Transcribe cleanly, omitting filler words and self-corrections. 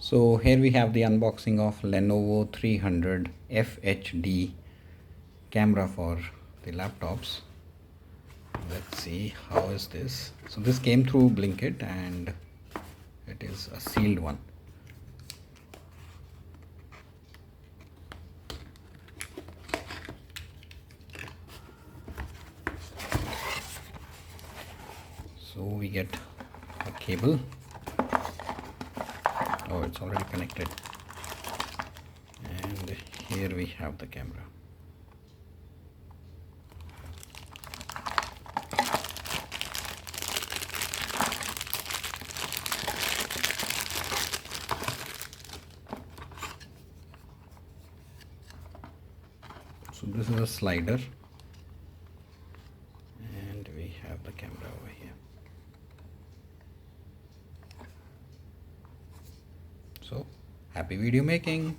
So here we have the unboxing of Lenovo 300 FHD camera for the laptops. Let's see how is this. So this came through Blinkit and it is a sealed one. So we get a cable. Oh, it's already connected. And here we have the camera. So this is a slider and we have the camera over here. So happy video making.